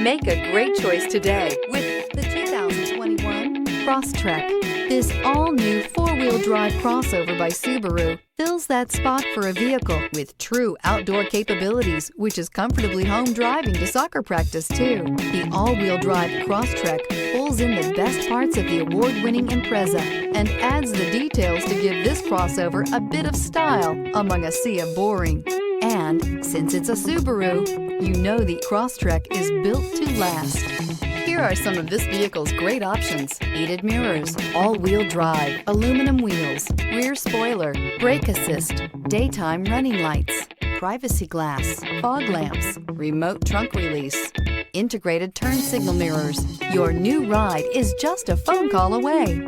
Make a great choice today with the 2021 Crosstrek. This all-new four-wheel drive crossover by Subaru fills that spot for a vehicle with true outdoor capabilities, which is comfortably home driving to soccer practice too. The all-wheel drive Crosstrek pulls in the best parts of the award-winning Impreza and adds the details to give this crossover a bit of style among a sea of boring. And since it's a Subaru, you know the Crosstrek is built to last. Here are some of this vehicle's great options: heated mirrors, all-wheel drive, aluminum wheels, rear spoiler, brake assist, daytime running lights, privacy glass, fog lamps, remote trunk release, integrated turn signal mirrors. Your new ride is just a phone call away.